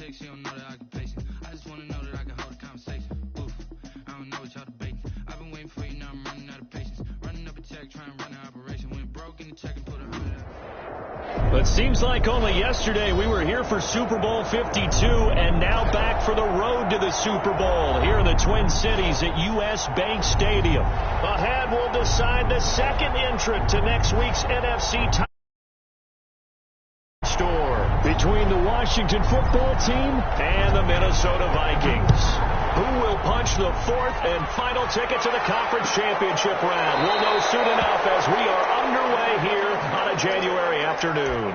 She don't know that I can pace it. I just wanna know that I can hold a conversation. Oof, I don't know what y'all debating. I've been waiting for you, now I'm running out of patience. Running up a check, trying to run an operation. Went broke in the check and put 100 out. But seems like only yesterday we were here for Super Bowl 52 and now back for the road to the Super Bowl here in the Twin Cities at U.S. Bank Stadium. Ahead will decide the second entrant to next week's NFC title store between the Washington football team and the Minnesota Vikings. Who will punch the fourth and final ticket to the conference championship round? We'll know soon enough as we are underway here on a January afternoon.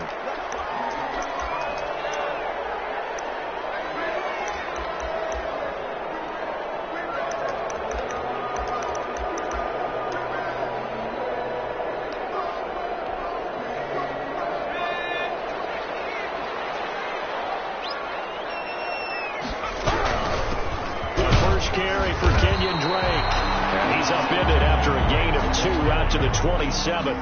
To the 27.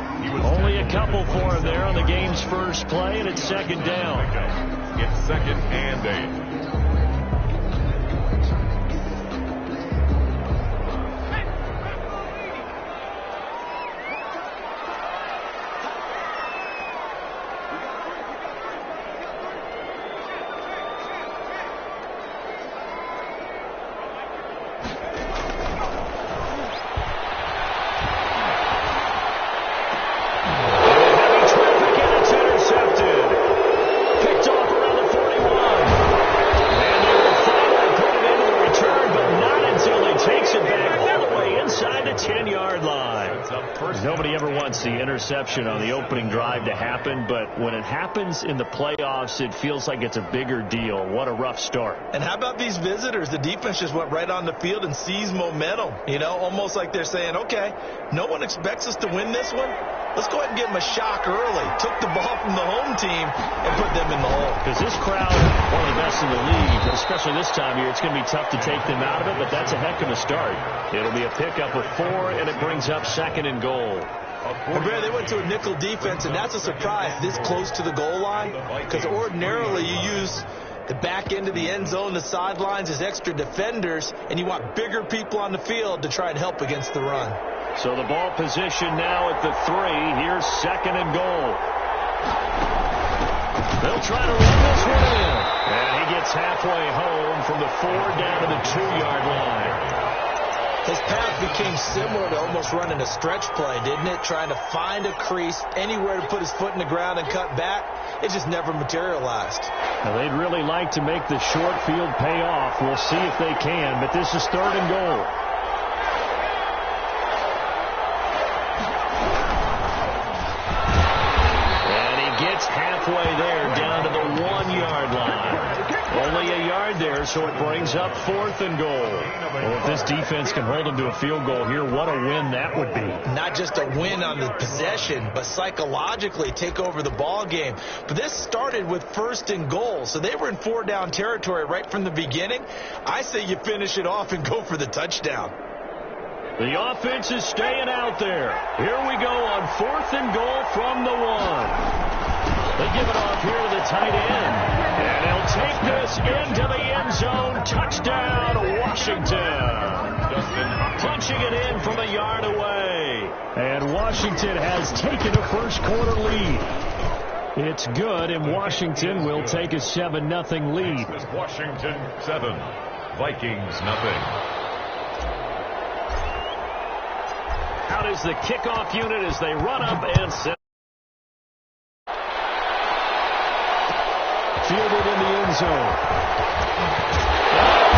Only a couple for him there on the game's first play, and it's second down. It's second and 8. The interception on the opening drive to happen, but when it happens in the playoffs, it feels like it's a bigger deal. What a rough start. And how about these visitors? The defense just went right on the field and seized momentum. You know, almost like they're saying, okay, no one expects us to win this one. Let's go ahead and give them a shock early. Took the ball from the home team and put them in the hole. Because this crowd, one of the best in the league, especially this time of year, it's going to be tough to take them out of it, but that's a heck of a start. It'll be a pickup of 4, and it brings up second and goal. Well, Bear, they went to a nickel defense, and that's a surprise this close to the goal line, because ordinarily you use the back end of the end zone, the sidelines as extra defenders, and you want bigger people on the field to try and help against the run. So the ball position now at the 3. Here's second and goal. They'll try to run this one in. And he gets halfway home from the 4 down to the 2-yard line. His path became similar to almost running a stretch play, didn't it? Trying to find a crease, anywhere to put his foot in the ground and cut back. It just never materialized. Now, they'd really like to make the short field pay off. We'll see if they can, but this is third and goal. And he gets halfway there, down to the 1-yard line. Only a yard there, so it brings up fourth and goal. Well, if this defense can hold them to a field goal here, what a win that would be. Not just a win on the possession, but psychologically take over the ball game. But this started with first and goal, so they were in 4-down territory right from the beginning. I say you finish it off and go for the touchdown. The offense is staying out there. Here we go on fourth and goal from the 1. They give it off here to the tight end. And he'll take this into the end zone. Touchdown, Washington. Punching it in from a yard away. And Washington has taken a first quarter lead. It's good, and Washington will take a 7-0 lead. This is Washington 7, Vikings 0. Out is the kickoff unit as they run up and set. Fielded in the end zone.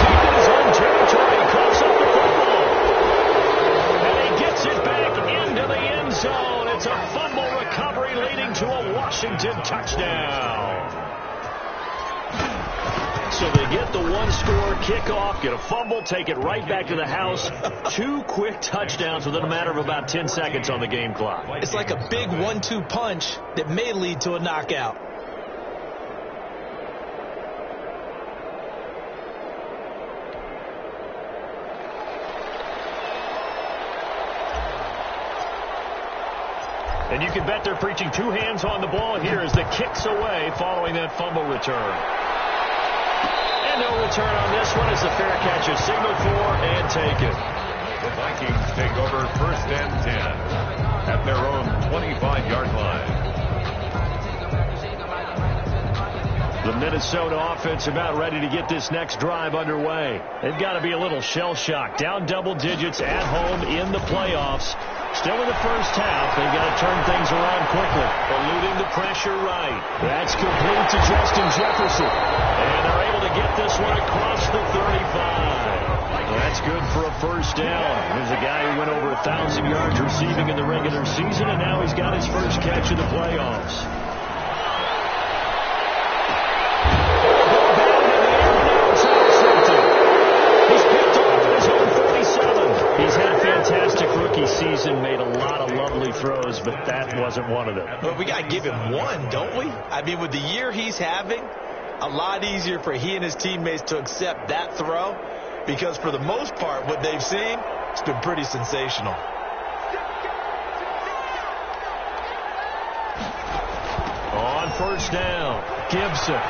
Deep in his own territory, coughs up the football. And he gets it back into the end zone. It's a fumble recovery leading to a Washington touchdown. So they get the one-score kickoff, get a fumble, take it right back to the house. 2 quick touchdowns within a matter of about 10 seconds on the game clock. It's like a big 1-2 punch that may lead to a knockout. And you can bet they're preaching 2 hands on the ball here as the kick's away following that fumble return. And no return on this one as the fair catch is signaled for and taken. The Vikings take over 1st and 10 at their own 25-yard line. The Minnesota offense about ready to get this next drive underway. They've got to be a little shell-shocked. Down double digits at home in the playoffs. Still in the first half. They've got to turn things around quickly. Eluding the pressure right. That's complete to Justin Jefferson. And they're able to get this one across the 35. That's good for a first down. There's a guy who went over 1,000 yards receiving in the regular season, and now he's got his first catch in the playoffs. He's had a fantastic rookie season, made a lot of lovely throws, but that wasn't one of them. But we got to give him one, don't we? I mean, with the year he's having, a lot easier for he and his teammates to accept that throw because for the most part, what they've seen, it's been pretty sensational. On first down, Gibson.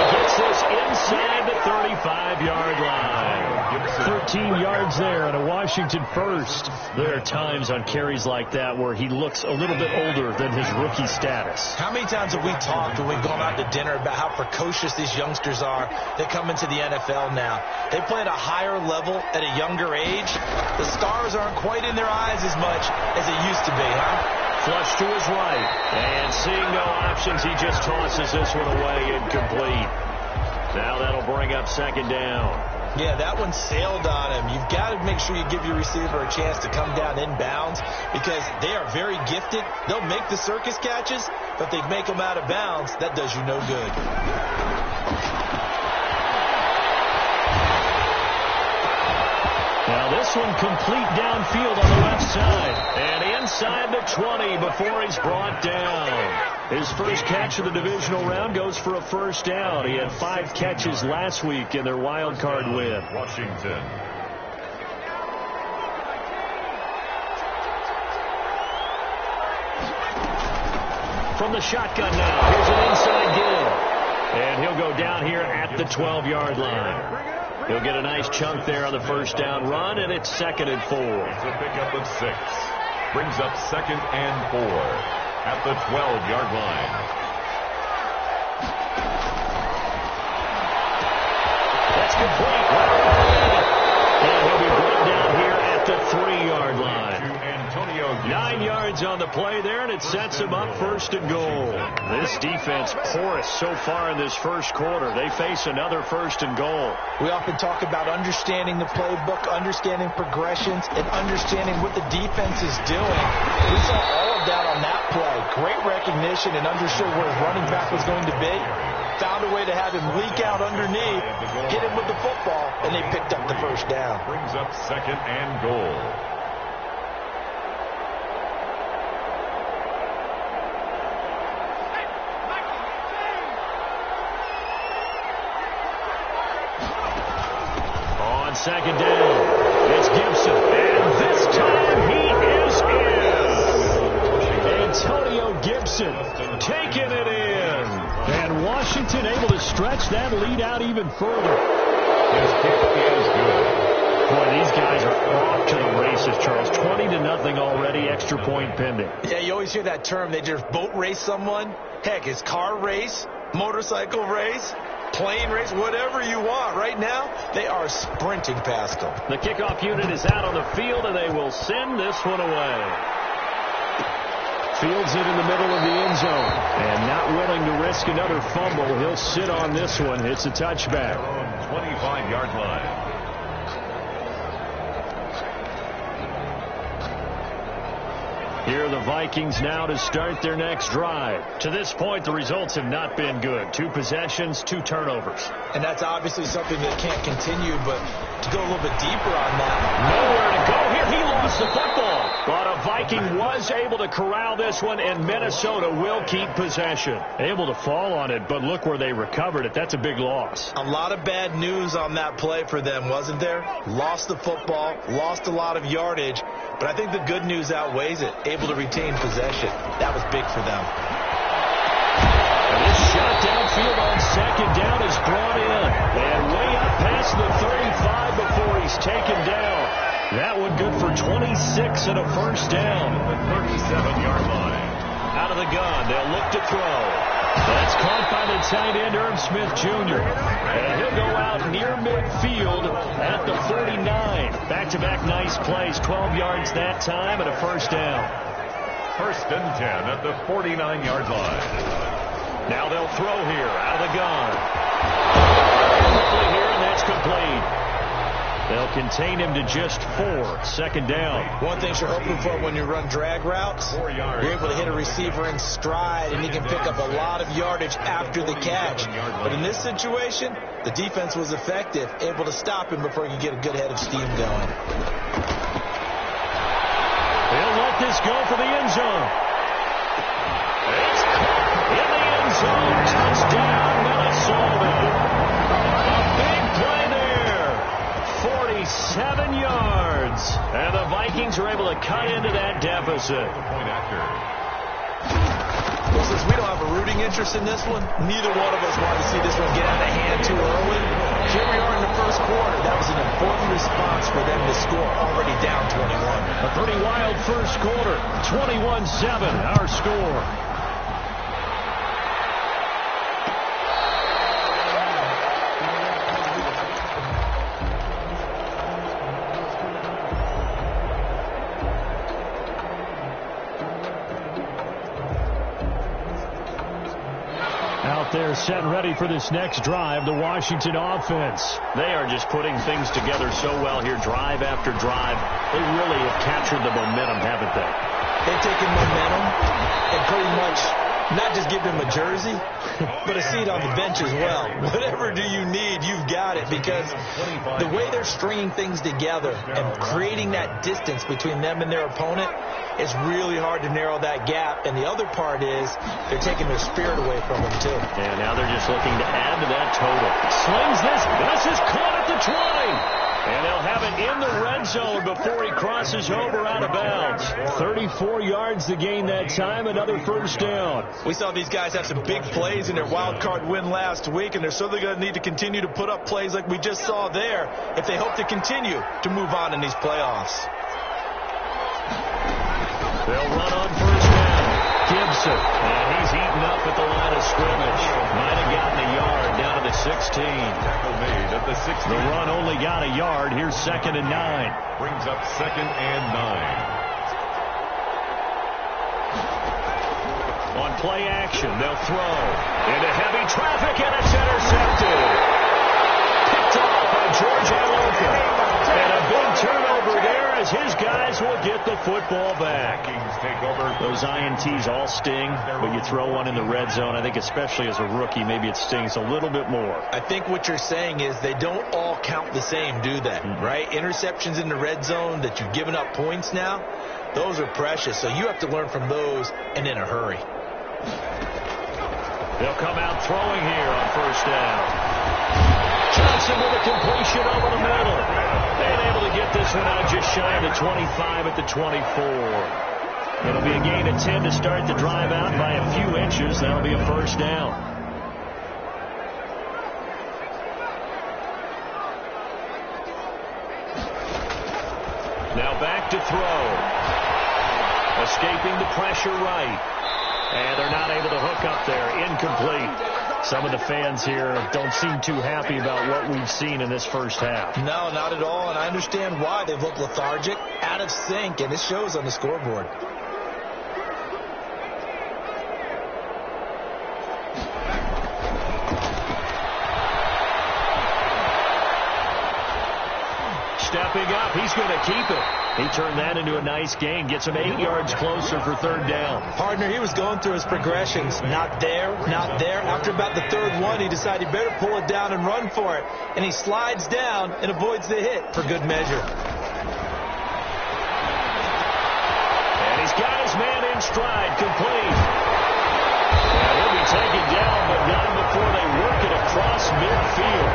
Gets this inside the 35-yard line. 13 yards there on a Washington first. There are times on carries like that where he looks a little bit older than his rookie status. How many times have we talked when we've gone out to dinner about how precocious these youngsters are that come into the NFL now? They play at a higher level at a younger age. The stars aren't quite in their eyes as much as it used to be, huh? Flush to his right. And seeing no options, he just tosses this one away incomplete. Now that'll bring up second down. Yeah, that one sailed on him. You've got to make sure you give your receiver a chance to come down inbounds because they are very gifted. They'll make the circus catches, but if they make them out of bounds, that does you no good. Now this one complete downfield on the left side. And inside the 20 before he's brought down. His first catch of the divisional round goes for a first down. He had 5 catches last week in their wild card win. Washington. From the shotgun now, here's an inside give. And he'll go down here at the 12-yard line. He'll get a nice chunk there on the first down run, and it's 2nd and 4. It's a pickup of 6. Brings up 2nd and 4 at the 12-yard line. That's complete. And he'll be brought down here at the 3-yard line. 9 yards on the play there, and it sets him up 1st and goal. This defense porous so far in this first quarter. They face another 1st and goal. We often talk about understanding the playbook, understanding progressions, and understanding what the defense is doing. We saw all of that on that play. Great recognition and understood where his running back was going to be. Found a way to have him leak out underneath, hit him with the football, and they picked up the first down. Brings up 2nd and goal. Second down. It's Gibson. And this time he is in. Antonio Gibson taking it in. And Washington able to stretch that lead out even further. His kick is good. Boy, these guys are off to the races, Charles. 20-0 already, extra point pending. Yeah, you always hear that term. They just boat race someone. Heck, it's car race, motorcycle race, plane race, whatever you want. Right now, they are sprinting past them. The kickoff unit is out on the field, and they will send this one away. Fields it in the middle of the end zone. And not willing to risk another fumble, he'll sit on this one. It's a touchback. 25-yard line. Here are the Vikings now to start their next drive. To this point, the results have not been good. 2 possessions, 2 turnovers. And that's obviously something that can't continue, but to go a little bit deeper on that. Nowhere to go here. He lost the football. But a Viking was able to corral this one, and Minnesota will keep possession. Able to fall on it, but look where they recovered it. That's a big loss. A lot of bad news on that play for them, wasn't there? Lost the football, lost a lot of yardage, but I think the good news outweighs it. Able to retain possession. That was big for them. And this shot downfield on second down is brought in. And way up past the 35 before he's taken down. That one good for 26 and a first down. The 37-yard line. Out of the gun, they'll look to throw. That's caught by the tight end, Irv Smith Jr. And he'll go out near midfield at the 49. Back-to-back nice plays, 12 yards that time and a first down. First and 10 at the 49-yard line. Now they'll throw here, out of the gun. Quickly here, and that's complete. They'll contain him to just 4. Second down. One thing you're hoping for when you run drag routes, you're able to hit a receiver in stride, and he can pick up a lot of yardage after the catch. But in this situation, the defense was effective, able to stop him before he could get a good head of steam going. They'll let this go for the end zone. It's caught in the end zone. Touchdown, Minnesota. A big play there. 47 yards. And the Vikings are able to cut into that deficit. Point after. Well, since we don't have a rooting interest in this one, neither one of us wanted to see this one get out of hand too early. Here we are in the first quarter. That was an important response for them to score, already down 21. A pretty wild first quarter. 21-7, our score. They're set and ready for this next drive, the Washington offense. They are just putting things together so well here, drive after drive. They really have captured the momentum, haven't they? They've taken momentum and pretty much not just give him a jersey, but a seat on the bench as well. Whatever do you need, you've got it, because the way they're stringing things together and creating that distance between them and their opponent, it's really hard to narrow that gap. And the other part is they're taking their spirit away from them, too. And now they're just looking to add to that total. Slings this. This is caught at the 20. And they'll have it in the red zone before he crosses over out of bounds. 34 yards to gain that time, another first down. We saw these guys have some big plays in their wild card win last week, and they're certainly going to need to continue to put up plays like we just saw there if they hope to continue to move on in these playoffs. They'll run on first down. Gibson, and he's eaten up at the line of scrimmage. Might have gotten a yard down to the 16. Tackle made at the 16. The run only got a yard. Here's 2nd and 9. Brings up 2nd and 9. On play action, they'll throw into heavy traffic, and it's intercepted. Picked off by George Iloka. And a big turnover there as his guys will get the football back. Vikings take over. Those INTs all sting, but you throw one in the red zone. I think especially as a rookie, maybe it stings a little bit more. I think what you're saying is they don't all count the same, do they? Right? Interceptions in the red zone that you've given up points now, those are precious. So you have to learn from those and in a hurry. They'll come out throwing here on first down. Johnson with a completion over the middle. And able to get this one out just shy of the 25 at the 24. It'll be a gain of 10 to start the drive out by a few inches. That'll be a first down. Now back to throw. Escaping the pressure right. And they're not able to hook up there. Incomplete. Some of the fans here don't seem too happy about what we've seen in this first half. No, not at all, and I understand why. They've looked lethargic, out of sync, and it shows on the scoreboard. Stepping up, he's going to keep it. He turned that into a nice gain. Gets him 8 yards closer for third down. Partner, he was going through his progressions. Not there, not there. After about the third one, he decided he better pull it down and run for it. And he slides down and avoids the hit for good measure. And he's got his man in stride, complete. And he'll be taken down, but not before they work it across midfield.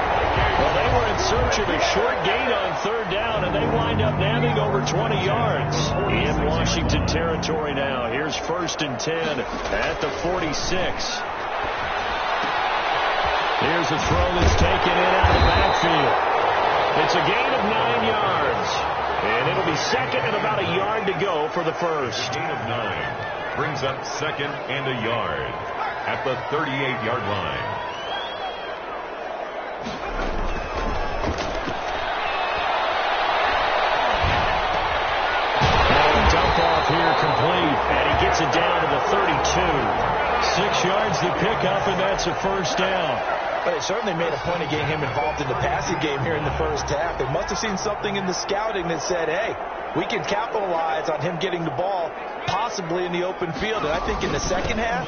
Well, they were in search of a short gain on third down, and they wind up nabbing over 20 yards in Washington territory now. Here's 1st and 10 at the 46. Here's a throw that's taken in out of the backfield. It's a gain of 9 yards. And it'll be second and about a yard to go for the first. Gain of 9 brings up second and a yard at the 38-yard line. Dump off here complete, and he gets it down to the 32. 6 yards to pick up, and that's a first down. But they certainly made a point of getting him involved in the passing game here in the first half. They must have seen something in the scouting that said, hey, we can capitalize on him getting the ball possibly in the open field. And I think in the second half,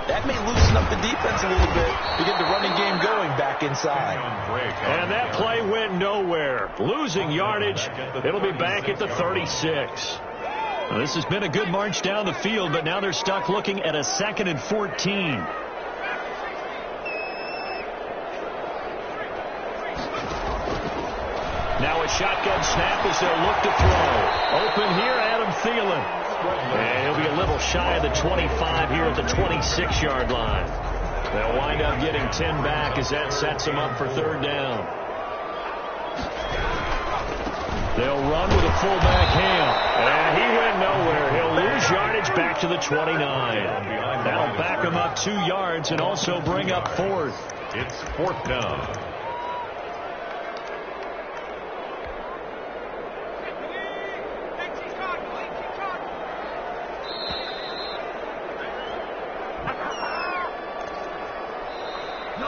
that may loosen up the defense a little bit to get the running game going back inside. And that play went nowhere. Losing yardage. It'll be back at the 36. Well, this has been a good march down the field, but now they're stuck looking at a 2nd and 14. Now a shotgun snap as they'll look to throw. Open here, Adam Thielen. And he'll be a little shy of the 25 here at the 26-yard line. They'll wind up getting 10 back as that sets them up for third down. They'll run with a fullback Ham. And he went nowhere. He'll lose yardage back to the 29. That'll back him up 2 yards and also bring up fourth. It's fourth down.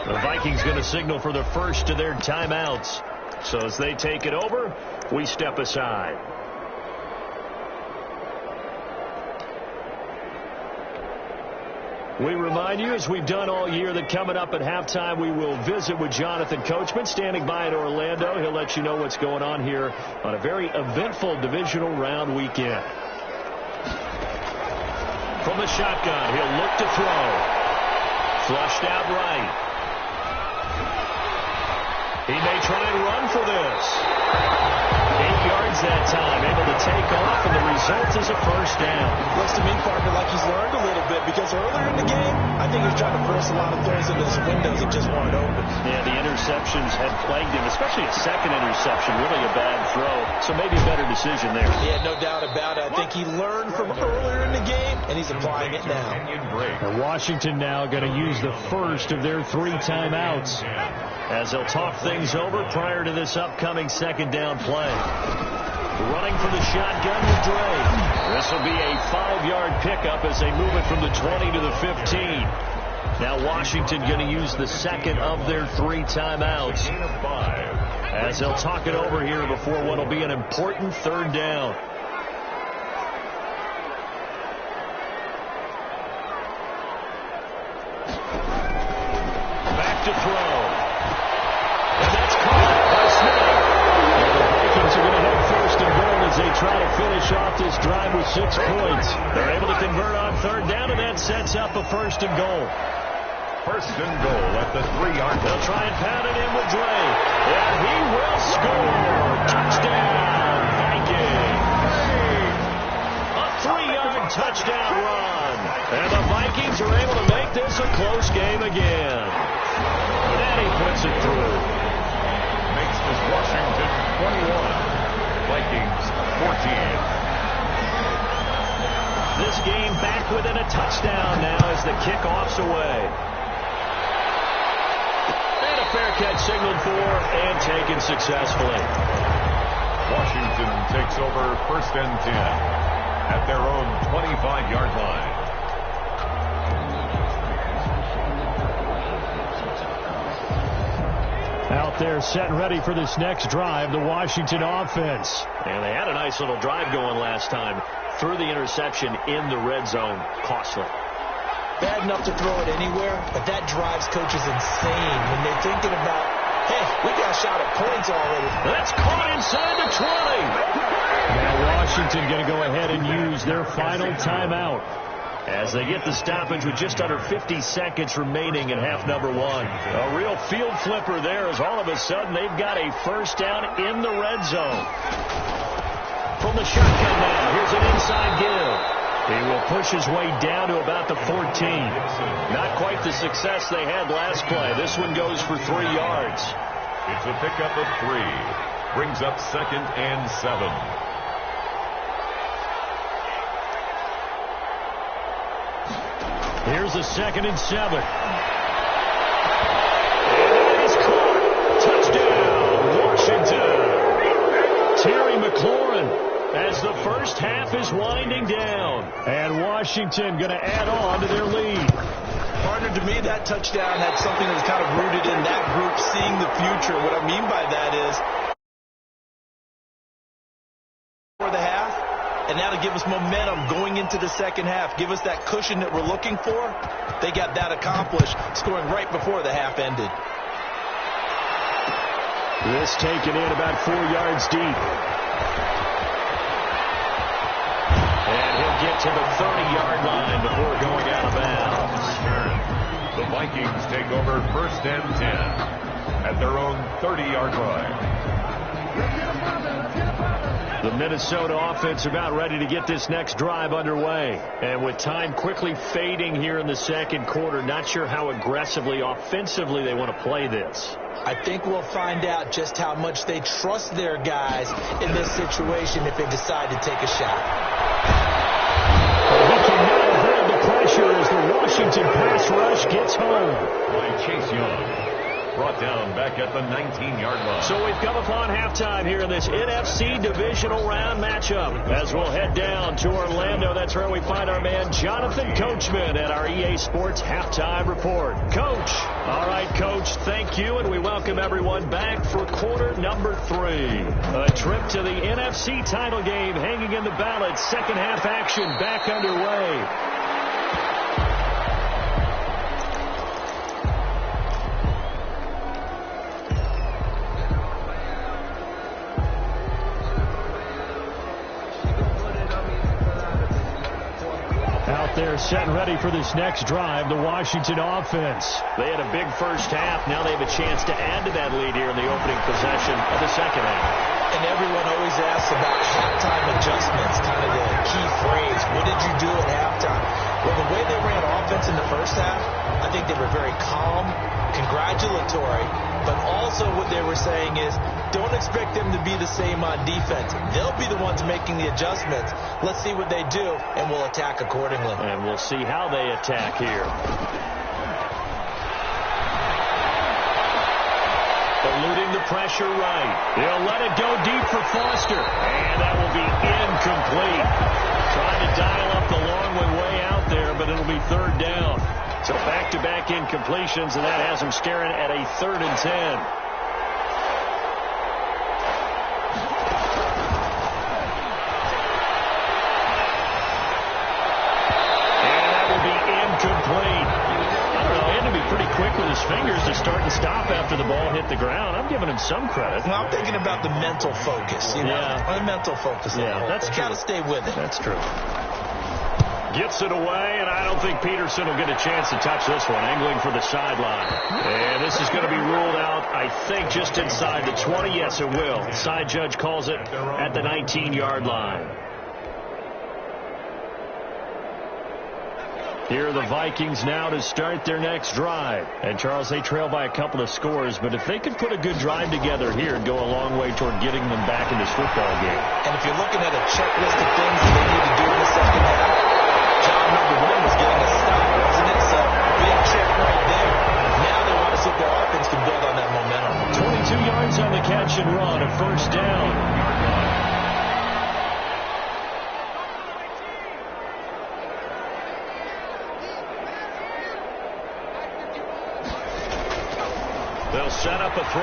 The Vikings going to signal for the first of their timeouts. So as they take it over, we step aside. We remind you, as we've done all year, that coming up at halftime, we will visit with Jonathan Coachman, standing by in Orlando. He'll let you know what's going on here on a very eventful divisional round weekend. From the shotgun, he'll look to throw. Flushed out right. He may try and run for this. 8 yards that time, able to take off, and the result is a first down. Looks to me, Parker, like he's learned a little bit, because earlier in the game, I think he was trying to force a lot of throws into his windows that just weren't open. Yeah, the interceptions had plagued him, especially a second interception, really a bad throw. So maybe a better decision there. Yeah, no doubt about it. I think he learned from earlier in the game, and he's applying it now. And Washington now going to use the first of their 3 timeouts as they'll talk things over prior to this upcoming second down play. Running for the shotgun with Dre. This will be a 5-yard pickup as they move it from the 20 to the 15. Now Washington going to use the second of their 3 timeouts as they'll talk it over here before what will be an important third down. Back to throw. And that's caught by Smith. And the Vikings are going to have first and goal as they try to finish off this drive with 6 points. They're able to convert on third down, and that sets up a first and goal. First and goal at the 3-yard line. They'll try and pound it in with Dre. And he will score. Touchdown, Vikings. A 3-yard touchdown run. And the Vikings are able to make this a close game again. And he puts it through. Makes this Washington 21. Vikings 14. This game back within a touchdown now as the kickoff's away. And a fair catch signaled for and taken successfully. Washington takes over first and 10 at their own 25-yard line. Out there set and ready for this next drive, the Washington offense. And they had a nice little drive going last time. Threw the interception in the red zone. Costly. Bad enough to throw it anywhere, but that drives coaches insane when they're thinking about, hey, we got a shot at points already. That's caught inside the 20. Now Washington going to go ahead and use their final timeout as they get the stoppage with just under 50 seconds remaining in half number 1. A real field flipper there as all of a sudden they've got a first down in the red zone. From the shotgun now, here's an inside give. He will push his way down to about the 14. Not quite the success they had last play. This one goes for 3 yards. It's a pickup of 3. Brings up 2nd and 7. Here's a 2nd and 7. And he's caught. Touchdown, Washington. Terry McLaurin as the first half is winding down. And Washington going to add on to their lead. Partner, to me, that touchdown had something that was kind of rooted in that group seeing the future. What I mean by that is for the half, and now to give us momentum going into the second half, give us that cushion that we're looking for. They got that accomplished, scoring right before the half ended. This taken in about 4 yards deep. And he'll get to the 30-yard line before going out of bounds. The Vikings take over 1st and 10 at their own 30-yard line. The Minnesota offense about ready to get this next drive underway. And with time quickly fading here in the second quarter, not sure how aggressively, offensively they want to play this. I think we'll find out just how much they trust their guys in this situation if they decide to take a shot. He can now avoid the pressure as the Washington pass rush gets home. By Chase Young. Brought down back at the 19-yard line. So we've come upon halftime here in this NFC Divisional Round matchup. As we'll head down to Orlando, that's where we find our man Jonathan Coachman at our EA Sports Halftime Report. Coach. All right, Coach, thank you, and we welcome everyone back for quarter number 3. A trip to the NFC title game hanging in the balance. Second half action back underway. They're set and ready for this next drive, the Washington offense. They had a big first half. Now they have a chance to add to that lead here in the opening possession of the second half. And everyone always asks about halftime adjustments, kind of the key phrase. What did you do at halftime? Well, the way they ran offense in the first half, I think they were very calm, congratulatory, but also what they were saying is don't expect them to be the same on defense. They'll be the ones making the adjustments. Let's see what they do, and we'll attack accordingly. And we'll see how they attack here. Eluding the pressure right. They'll let it go deep for Foster. And that will be incomplete. Trying to dial up the long one way out there, but it'll be 3rd down. So back-to-back incompletions, and that has them staring at a 3rd and 10. Fingers to start and stop after the ball hit the ground. I'm giving him some credit. Well, I'm thinking about the mental focus. You know, the mental focus. Yeah, that's true. Got to stay with it. That's true. Gets it away, and I don't think Peterson will get a chance to touch this one. Angling for the sideline. And this is going to be ruled out, I think, just inside the 20. Yes, it will. Side judge calls it at the 19-yard line. Here are the Vikings now to start their next drive. And, Charles, they trail by a couple of scores, but if they could put a good drive together here and go a long way toward getting them back in this football game. And if you're looking at a checklist of things that they need to do in the second half, job number 1 was getting a stop, wasn't it? So, big check right there. Now they want to see if their offense can build on that momentum. 22 yards on the catch and run, a 1st down. They'll set up a throw.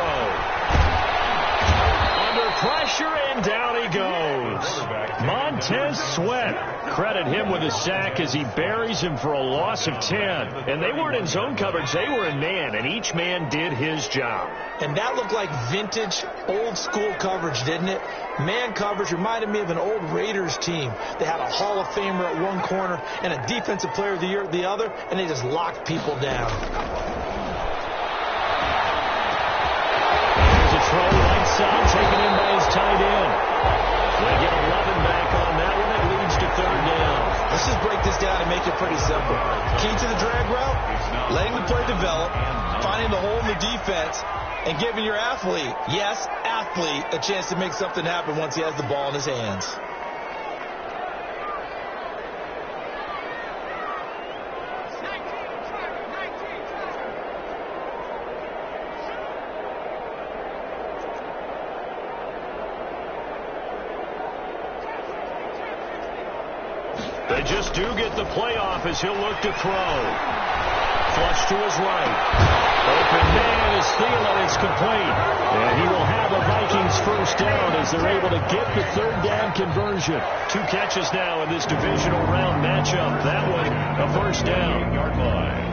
Under pressure, and down he goes. Montez Sweat. Credit him with a sack as he buries him for a loss of 10. And they weren't in zone coverage. They were in man, and each man did his job. And that looked like vintage, old-school coverage, didn't it? Man coverage reminded me of an old Raiders team. They had a Hall of Famer at one corner and a Defensive Player of the Year at the other, and they just locked people down. Throw right side, taken in by his tight end. They get 11 back on that one. It leads to 3rd down. Let's just break this down and make it pretty simple. Key to the drag route, letting the play develop, finding the hole in the defense, and giving your athlete, yes, athlete, a chance to make something happen once he has the ball in his hands. They just do get the playoff as he'll look to throw. Flush to his right. Open man is Thielen. It's complete. And he will have a Vikings first down as they're able to get the third down conversion. 2 catches now in this divisional round matchup. That one, a first down. Yard line.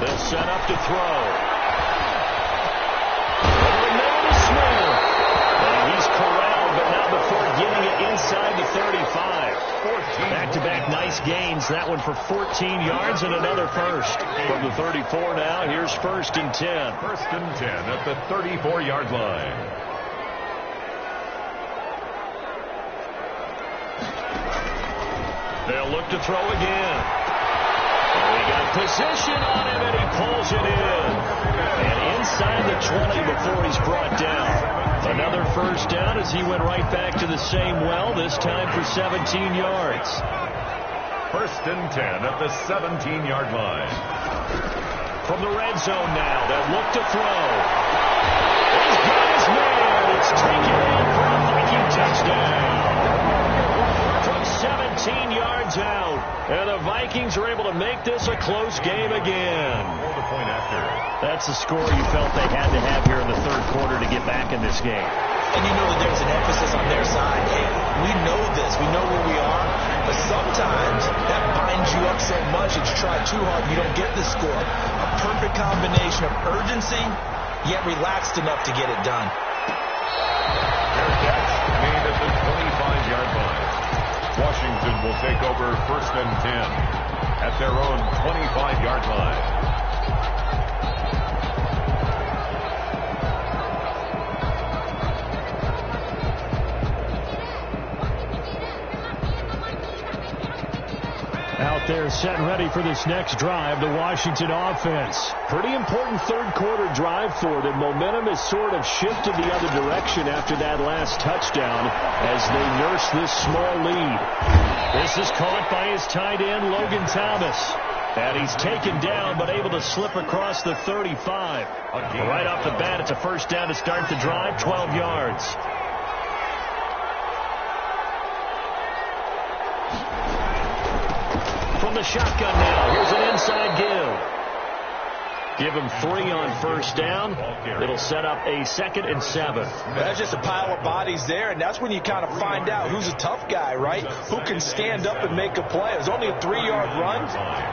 They'll set up to throw. He's corralled, but now before getting it inside the 35. Back-to-back nice gains. That one for 14 yards and another first. From the 34 now, here's 1st and 10. 1st and 10 at the 34-yard line. They'll look to throw again. He got position on him, and he pulls it in. And inside the 20 before he's brought down. Another first down as he went right back to the same well, this time for 17 yards. 1st and 10 at the 17-yard line. From the red zone now, they'll look to throw. He's got his man. It's taken in for a Viking touchdown. From 17 yards out. And the Vikings are able to make this a close game again. The point after. That's the score you felt they had to have here in the third quarter to get back in this game. And you know that there's an emphasis on their side. Hey, we know this. We know where we are. But sometimes that binds you up so much that you try too hard and you don't get the score. A perfect combination of urgency, yet relaxed enough to get it done. Their catch made at the 25-yard line. Washington will take over 1st and 10 at their own 25-yard line. Out there set and ready for this next drive, the Washington offense. Pretty important third quarter drive for them. Momentum has sort of shifted the other direction after that last touchdown as they nurse this small lead. This is caught by his tight end, Logan Thomas. And he's taken down but able to slip across the 35. Right off the bat, it's a first down to start the drive, 12 yards. From the shotgun now, here's an inside give. Give him 3 on first down. It'll set up a 2nd and 7. That's just a pile of bodies there, and that's when you kind of find out who's a tough guy, right? Who can stand up and make a play. It was only a 3-yard run,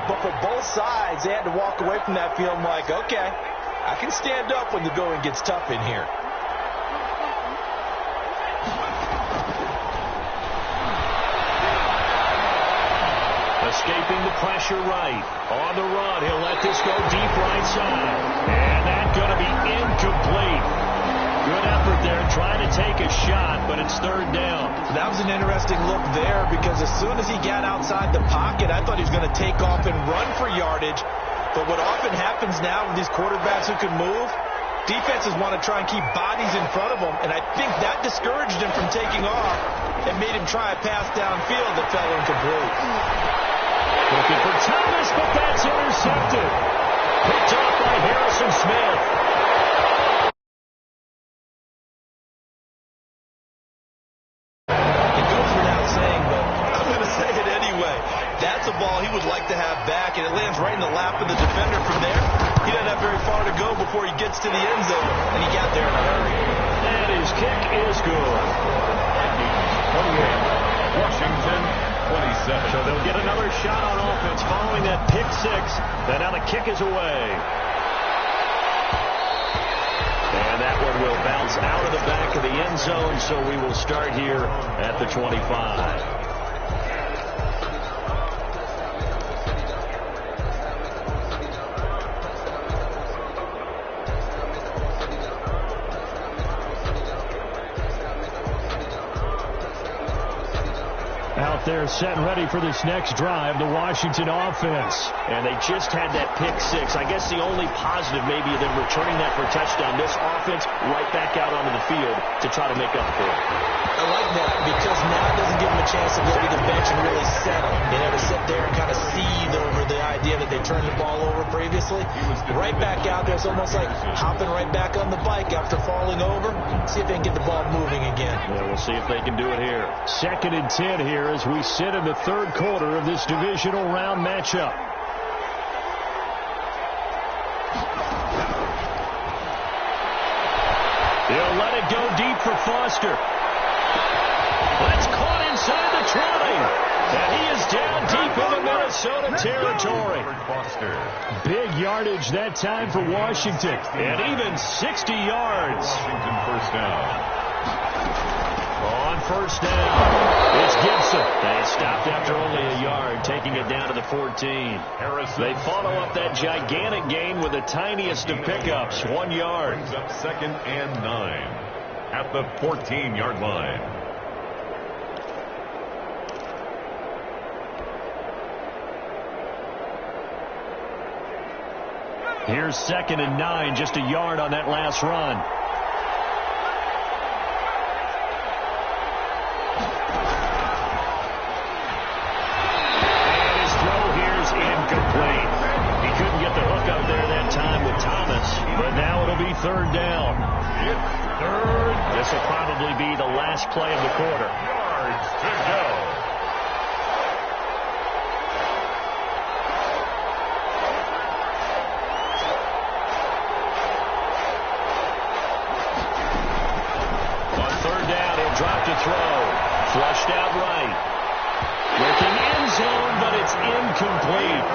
but for both sides, they had to walk away from that feeling like, okay, I can stand up when the going gets tough in here. Escaping the pressure right. On the run, he'll let this go deep right side. And that's going to be incomplete. Good effort there trying to take a shot, but it's 3rd down. That was an interesting look there because as soon as he got outside the pocket, I thought he was going to take off and run for yardage. But what often happens now with these quarterbacks who can move, defenses want to try and keep bodies in front of them, and I think that discouraged him from taking off and made him try a pass downfield that fell incomplete. Looking for Thomas, but that's intercepted. Picked off by Harrison Smith. It goes without saying, but I'm going to say it anyway. That's a ball he would like to have back, and it lands right in the lap of the defender from there. He doesn't have very far to go before he gets to the end zone, and he got there in a hurry. And his kick is good. 28, Washington 27. So they'll get another shot on offense following that pick 6. And now the kick is away. And that one will bounce out of the back of the end zone, so we will start here at the 25. out there set and ready for this next drive, the Washington offense. And they just had that pick six. I guess the only positive maybe of them returning that for a touchdown. This offense right back out onto the field to try to make up for it. I like that because now it doesn't give them a chance to go to the bench and really settle. They never sit there and kind of seethe over the idea that they turned the ball over previously. Right back out there. It's almost like hopping right back on the bike after falling over. See if they can get the ball moving again. Yeah, we'll see if they can do it here. 2nd and 10 here as we sit in the 3rd quarter of this divisional round matchup. He'll let it go deep for Foster. That's caught inside the 20. And he is down deep in the Minnesota territory. Big yardage that time for Washington. And even 60 yards. Washington first down. On first down, it's Gibson. They stopped after only a yard, taking it down to the 14. They follow up that gigantic gain with the tiniest of pickups, 1 yard. Brings up 2nd and 9 at the 14-yard line. Here's 2nd and 9, just a yard on that last run. And his throw here is incomplete. He couldn't get the hook up there that time with Thomas, but now it'll be 3rd down. This will probably be the last play of the quarter. Yards to go. Drop to throw. Flushed out right. Looking end zone, but it's incomplete.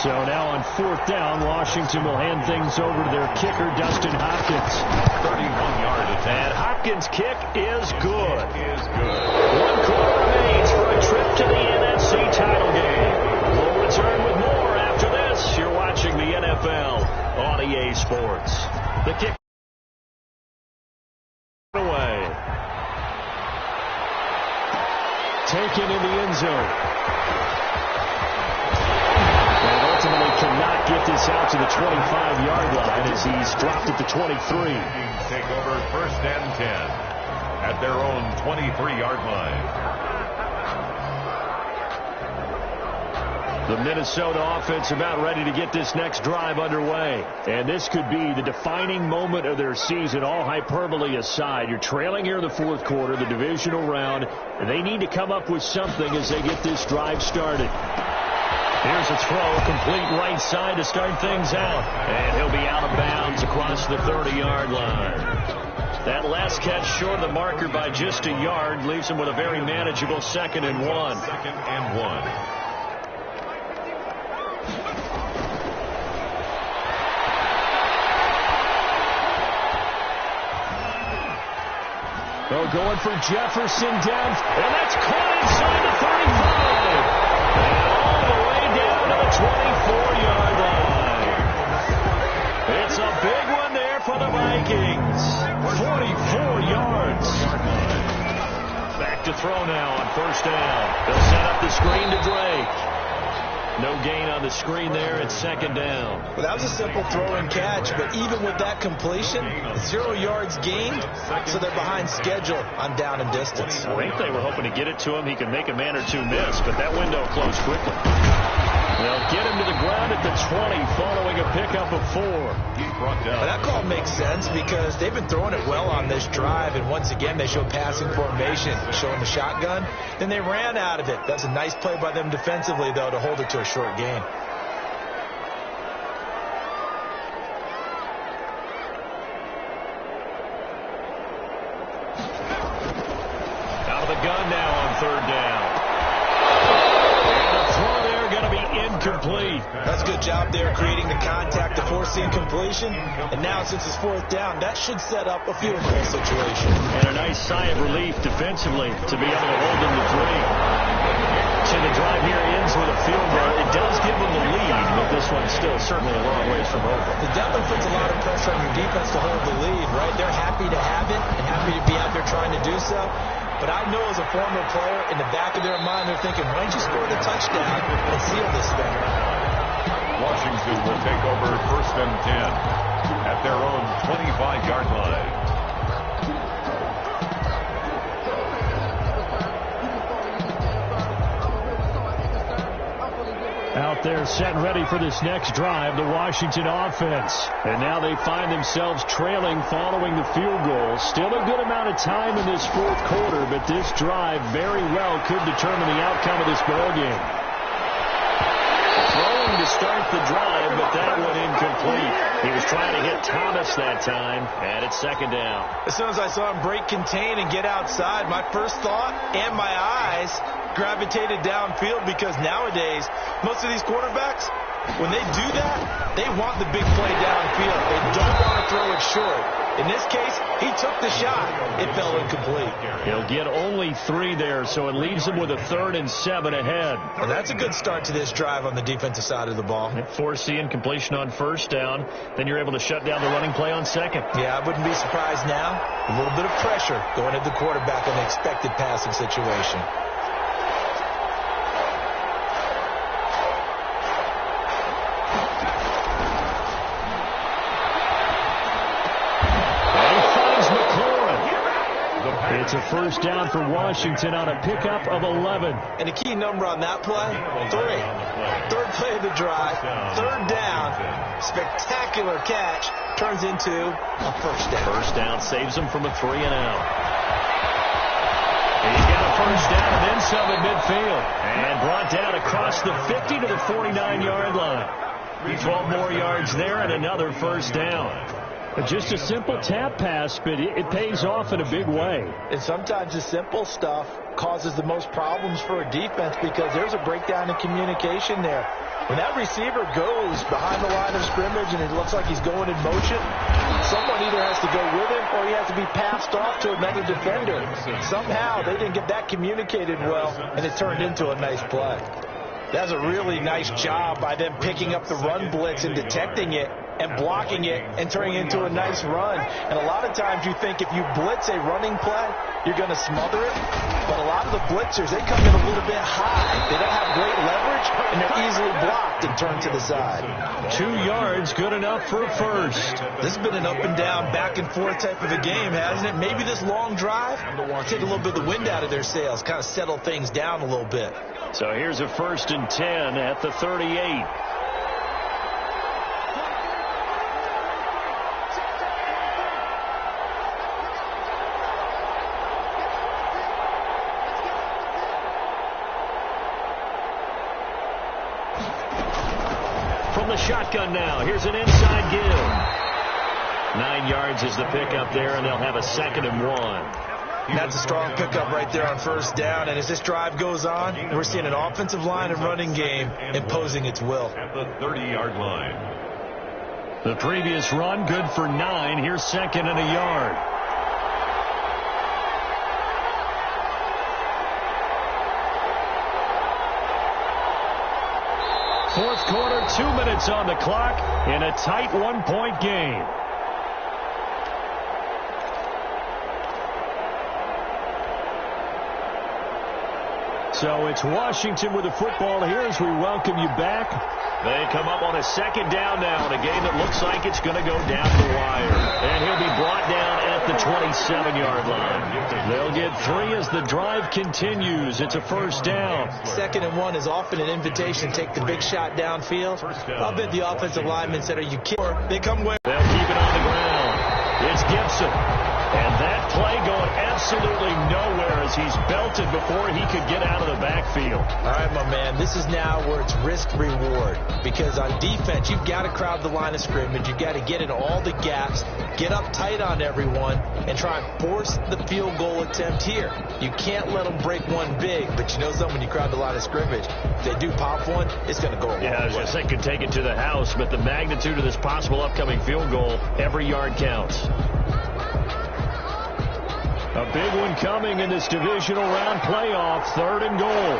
So now on 4th down, Washington will hand things over to their kicker, Dustin Hopkins. 31-yard attempt. And Hopkins' kick is good. Is good. 1 quarter remains for a trip to the NFC title game. We'll return with more after this. You're watching the NFL on EA Sports. The kick away. Taken in the end zone. And ultimately cannot get this out to the 25-yard line as he's dropped at the 23. Take over 1st and 10 at their own 23-yard line. The Minnesota offense about ready to get this next drive underway. And this could be the defining moment of their season, all hyperbole aside. You're trailing here in the 4th quarter, the divisional round, and they need to come up with something as they get this drive started. Here's a throw, complete right side to start things out. And he'll be out of bounds across the 30-yard line. That last catch short of the marker by just a yard leaves him with a very manageable 2nd and 1. 2nd and 1. Oh, going for Jefferson down, and that's caught inside the 35. And all the way down to the 24-yard line. It's a big one there for the Vikings. 44 yards. Back to throw now on 1st down. They'll set up the screen to Drake. No gain on the screen there at 2nd down. Well, that was a simple throw and catch, but even with that completion, 0 yards gained, so they're behind schedule on down and distance. I think they were hoping to get it to him. He could make a man or two miss, but that window closed quickly. They'll get him to the ground at the 20 following a pickup of 4. Well, that call makes sense because they've been throwing it well on this drive, and once again they show passing formation, showing the shotgun. Then they ran out of it. That's a nice play by them defensively, though, to hold it to a short gain. Out of the gun now on 3rd down. Incomplete. That's a good job there creating the contact to force the incompletion. And now since it's 4th down, that should set up a field goal situation. And a nice sigh of relief defensively to be able to hold them to 3. say the drive here ends with a field goal. It does give them the lead, but this one's still certainly a long ways from over. It definitely puts a lot of pressure on your defense to hold the lead, right? They're happy to have it and happy to be out there trying to do so. But I know as a former player, in the back of their mind, they're thinking, why don't you score the touchdown and seal this thing? Washington will take over 1st and 10 at their own 25-yard line. Out there set and ready for this next drive, the Washington offense. And now they find themselves trailing following the field goal. Still a good amount of time in this fourth quarter, but this drive very well could determine the outcome of this ball game. Throwing to start the drive, but that one incomplete. He was trying to hit Thomas that time, and it's 2nd down. As soon as I saw him break contain and get outside, my first thought and my eyes gravitated downfield, because nowadays most of these quarterbacks, when they do that, they want the big play downfield. They don't want to throw it short. In this case, he took the shot. It fell incomplete. He'll get only 3 there, so it leaves him with a 3rd and 7 ahead. Well, that's a good start to this drive on the defensive side of the ball. Forcing incompletion on 1st down, then you're able to shut down the running play on 2nd. Yeah, I wouldn't be surprised now. A little bit of pressure going at the quarterback in an expected passing situation. It's a 1st down for Washington on a pickup of 11. And the key number on that play, 3. 3rd play of the drive, 3rd down, spectacular catch, turns into a 1st down. 1st down saves him from a 3-and-out. He's got a 1st down and then some at midfield. And brought down across the 50 to the 49-yard line. 12 more yards there and another 1st down. Just a simple tap pass, but it pays off in a big way. And sometimes the simple stuff causes the most problems for a defense, because there's a breakdown in communication there. When that receiver goes behind the line of scrimmage and it looks like he's going in motion, someone either has to go with him or he has to be passed off to another defender. Somehow they didn't get that communicated well, and it turned into a nice play. That's a really nice job by them picking up the run blitz and detecting it and blocking it and turning it into a nice run. And a lot of times you think if you blitz a running play, you're going to smother it. But a lot of the blitzers, they come in a little bit high. They don't have great leverage, and they're easily blocked and turned to the side. 2 yards, good enough for a 1st. This has been an up and down, back and forth type of a game, hasn't it? Maybe this long drive take a little bit of the wind out of their sails, kind of settle things down a little bit. So here's a 1st and 10 at the 38. From the shotgun now, here's an inside give. 9 yards is the pickup there, and they'll have a 2nd and 1. That's a strong pickup right there on 1st down. And as this drive goes on, we're seeing an offensive line and running game imposing its will. At the 30-yard line. The previous run, good for 9. Here's 2nd and a yard. Fourth quarter, 2 minutes on the clock in a tight 1-point game. So it's Washington with the football here as we welcome you back. They come up on a 2nd down now in a game that looks like it's going to go down the wire. And he'll be brought down at the 27-yard line. They'll get 3 as the drive continues. It's a 1st down. 2nd and 1 is often an invitation to take the big shot downfield. I'll bet the offensive lineman said, are you kidding? They come away. They'll keep it on the ground. It's Gibson. And that play going absolutely nowhere as he's belted before he could get out of the backfield. All right, my man, this is now where it's risk-reward. Because on defense, you've got to crowd the line of scrimmage. You've got to get in all the gaps, get up tight on everyone, and try and force the field goal attempt here. You can't let them break one big, but you know something, when you crowd the line of scrimmage, if they do pop one, it's going to go a long way. Yeah, I was just thinking could take it to the house, but the magnitude of this possible upcoming field goal, every yard counts. A big one coming in this divisional round playoff, 3rd and goal.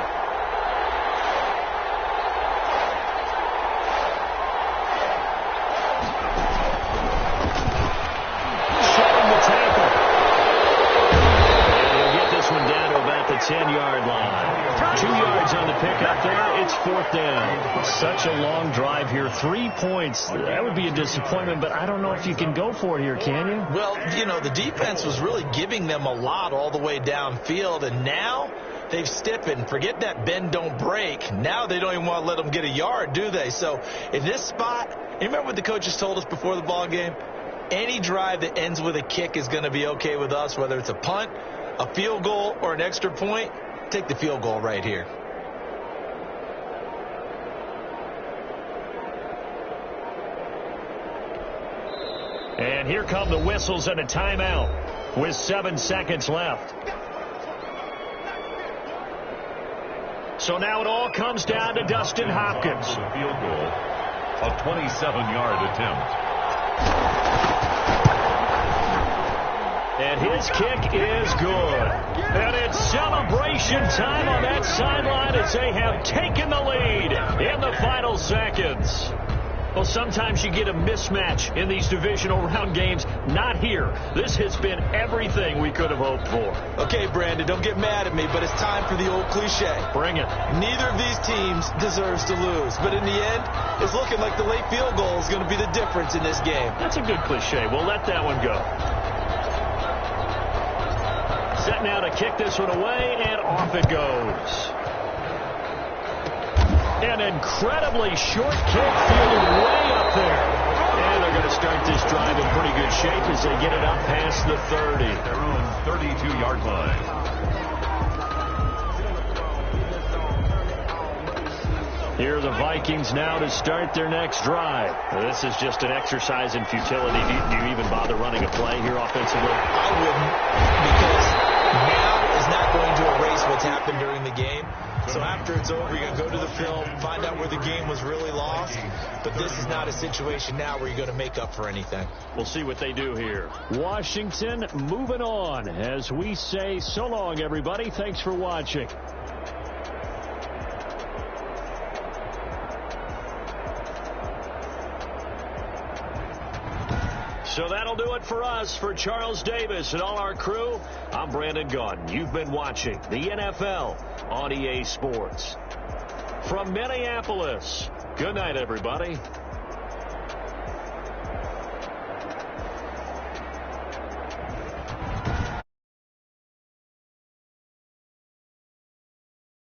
4th down. Such a long drive here. 3 points. That would be a disappointment, but I don't know if you can go for it here, can you? Well, you know, the defense was really giving them a lot all the way downfield, and now they've stiffened. Forget that bend, don't break. Now they don't even want to let them get a yard, do they? So in this spot, you remember what the coaches told us before the ball game? Any drive that ends with a kick is going to be okay with us, whether it's a punt, a field goal, or an extra point. Take the field goal right here. And here come the whistles and a timeout with 7 seconds left. So now it all comes down to Dustin Hopkins. For the field goal, a 27-yard attempt. And his kick is good. And it's celebration time on that sideline as they have taken the lead in the final seconds. Well, sometimes you get a mismatch in these divisional round games. Not here. This has been everything we could have hoped for. Okay, Brandon, don't get mad at me, but it's time for the old cliche. Bring it. Neither of these teams deserves to lose. But in the end, it's looking like the late field goal is going to be the difference in this game. That's a good cliche. We'll let that one go. Set now to kick this one away, and off it goes. An incredibly short kick fielded way up there. And they're going to start this drive in pretty good shape as they get it up past the 30. Their own 32-yard line. Here are the Vikings now to start their next drive. This is just an exercise in futility. Do you even bother running a play here offensively? I wouldn't, because now is not going to erase what's happened during the game. So after it's over, you're going to go to the film, find out where the game was really lost. But this is not a situation now where you're going to make up for anything. We'll see what they do here. Washington moving on as we say so long, everybody. Thanks for watching. So that'll do it for us. For Charles Davis and all our crew, I'm Brandon Gaudin. You've been watching the NFL on EA Sports. From Minneapolis, good night, everybody.